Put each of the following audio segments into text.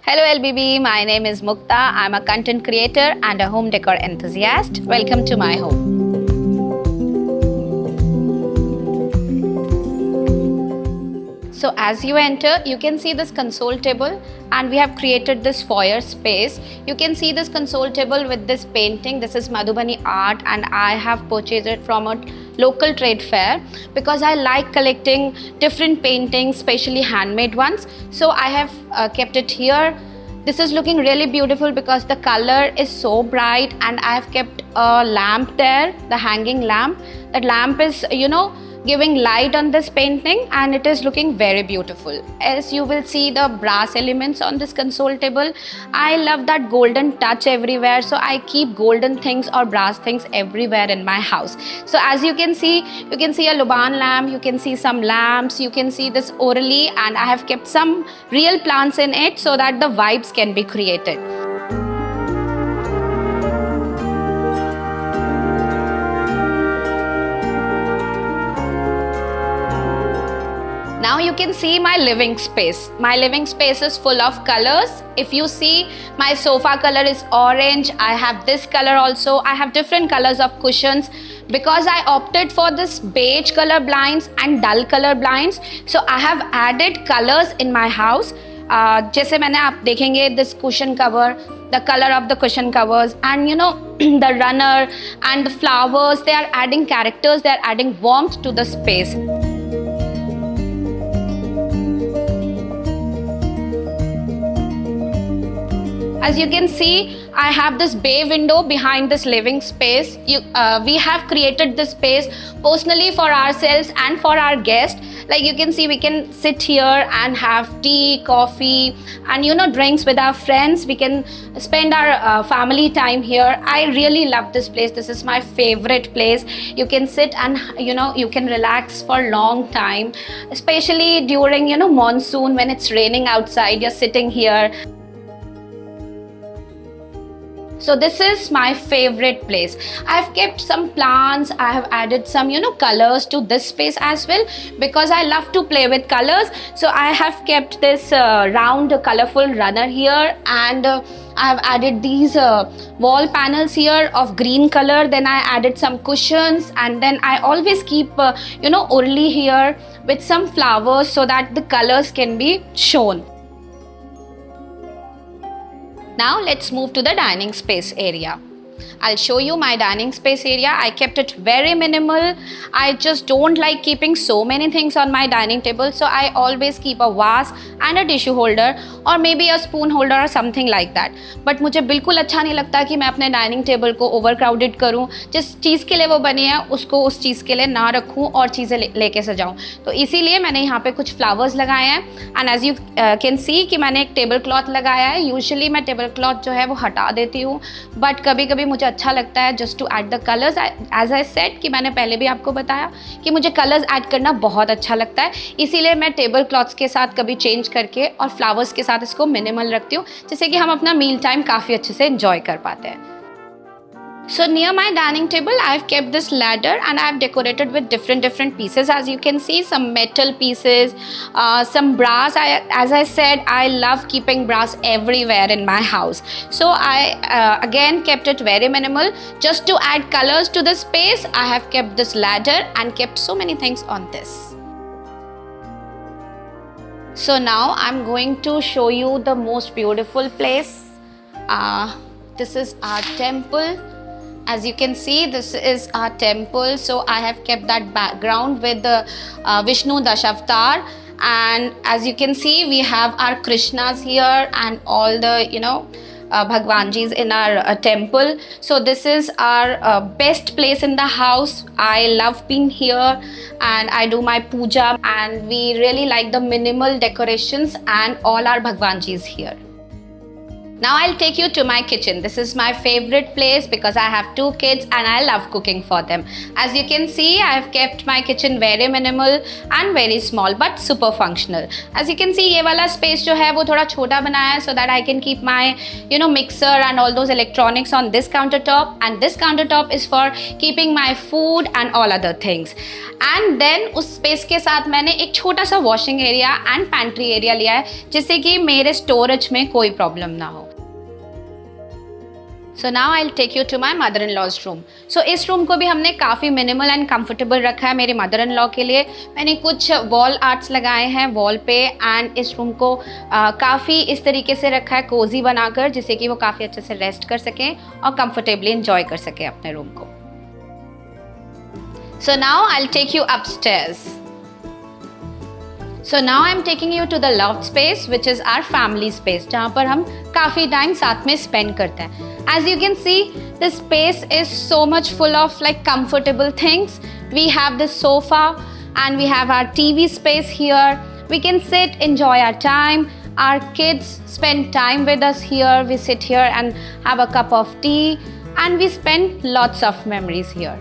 Hello LBB, my name is Mukta. I'm a content creator and a home decor enthusiast. Welcome to my home. So as you enter, you can see this console table and we have created this foyer space. You can see this console table with this painting. This is Madhubani art and I have purchased it from a local trade fair because I like collecting different paintings, especially handmade ones. So I have kept it here. This is looking really beautiful because the color is so bright and I have kept a lamp there, the hanging lamp. That lamp is, giving light on this painting and it is looking very beautiful. As you will see the brass elements on this console table, I love that golden touch everywhere, so I keep golden things or brass things everywhere in my house. So as you can see a Luban lamp, you can see some lamps, you can see this orally, and I have kept some real plants in it so that the vibes can be created. Now you can see my living space. My living space is full of colors. If you see, my sofa color is orange. I have this color also. I have different colors of cushions because I opted for this beige color blinds and dull color blinds. So I have added colors in my house. जैसे मैंने आप देखेंगे this cushion cover, the color of the cushion covers, and the runner and the flowers, they are adding characters, they are adding warmth to the space. As you can see, I have this bay window behind this living space. We have created this space personally for ourselves and for our guests. Like you can see, we can sit here and have tea, coffee, and drinks with our friends. We can spend our family time here. I really love this place. This is my favorite place. You can sit and you can relax for a long time, especially during monsoon when it's raining outside. You're sitting here. So this is my favorite place. I've kept some plants. I have added some colors to this space as well because I love to play with colors. So I have kept this round colorful runner here, and I have added these wall panels here of green color. Then I added some cushions, and then I always keep orly here with some flowers so that the colors can be shown. Now let's move to the dining space area. I'll show you my dining space area. I kept it very minimal. I just don't like keeping so many things on my dining table, so I always keep a vase and a tissue holder or maybe a spoon holder or something like that. But मुझे बिल्कुल अच्छा नहीं लगता कि मैं अपने dining table को overcrowded करूं. जिस चीज़ के लिए वो बनी है उसको उस चीज़ के लिए ना रखूं और चीज़ें लेके सजाऊं. तो इसीलिए मैंने यहाँ पे कुछ फ्लावर्स लगाए हैं. And as you can see कि मैंने एक टेबल क्लॉथ लगाया है. यूजुअली मैं टेबल क्लॉथ जो है वो हटा देती हूँ, बट कभी कभी मुझे अच्छा लगता है just to add the colours. As I said कि मैंने पहले भी आपको बताया कि मुझे कलर्स ऐड करना बहुत अच्छा लगता है, इसीलिए मैं टेबल क्लॉथ्स के साथ कभी चेंज करके और फ्लावर्स के साथ इसको मिनिमल रखती हूँ, जिससे कि हम अपना मील टाइम काफ़ी अच्छे से एंजॉय कर पाते हैं. So near my dining table, I've kept this ladder and I've decorated with different pieces. As you can see, some metal pieces, some brass. As I said, I love keeping brass everywhere in my house. So I again kept it very minimal. Just to add colors to the space, I have kept this ladder and kept so many things on this. So now I'm going to show you the most beautiful place. This is our temple. As you can see, this is our temple. So I have kept that background with the Vishnu Dashavatar, and as you can see, we have our Krishnas here and all the Bhagwanjis in our temple. So this is our best place in the house. I love being here and I do my puja, and we really like the minimal decorations and all our Bhagwanjis here. Now I'll take you to my kitchen. This is my favorite place because I have 2 kids and I love cooking for them. As you can see, I have kept my kitchen very minimal and very small but super functional. As you can see, ये वाला space जो है वो थोड़ा छोटा बनाया है so that I can keep my mixer and all those electronics on this countertop, and this countertop is for keeping my food and all other things. And then उस space के साथ मैंने एक छोटा सा washing area and pantry area लिया है जिससे कि मेरे storage में कोई problem ना हो. So now I'll take you to my mother-in-law's room. So इस रूम को भी हमने काफ़ी मिनिमल एंड कंफर्टेबल रखा है मेरे मदर-इन-लॉ के लिए. मैंने कुछ वॉल आर्ट्स लगाए हैं वॉल पे, एंड इस रूम को काफ़ी इस तरीके से रखा है कोजी बनाकर, जिससे कि वो काफ़ी अच्छे से रेस्ट कर सकें और कंफर्टेबली इंजॉय कर सकें अपने रूम को. So now I'll take you upstairs. So now I'm taking you to the loft space, which is our family space, जहाँ पर हम काफ़ी टाइम साथ में spend करते हैं. As you can see, this space is so much full of like comfortable things. We have this sofa and we have our TV space here. We can sit, enjoy our time. Our kids spend time with us here. We sit here and have a cup of tea and we spend lots of memories here.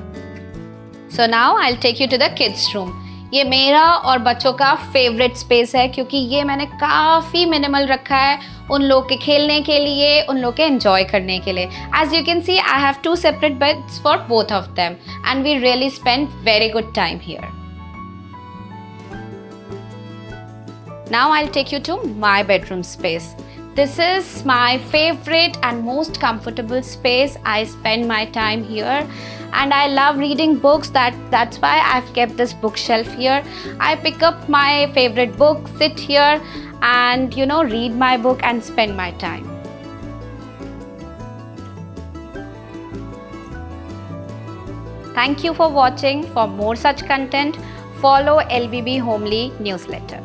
So now I'll take you to the kids' room. ये मेरा और बच्चों का favourite space है क्योंकि ये मैंने काफ़ी मिनिमल रखा है उन लोग के खेलने के लिए, उन लोग के एंजॉय करने के लिए. As you can see, I have 2 separate beds for both of them and we really spend very good time here. Now I'll take you to my bedroom space. This is my favorite and most comfortable space. I spend my time here and I love reading books. That's why I've kept this bookshelf here. I pick up my favorite book, sit here and read my book and spend my time. Thank you for watching. For more such content, follow LBB Homely newsletter.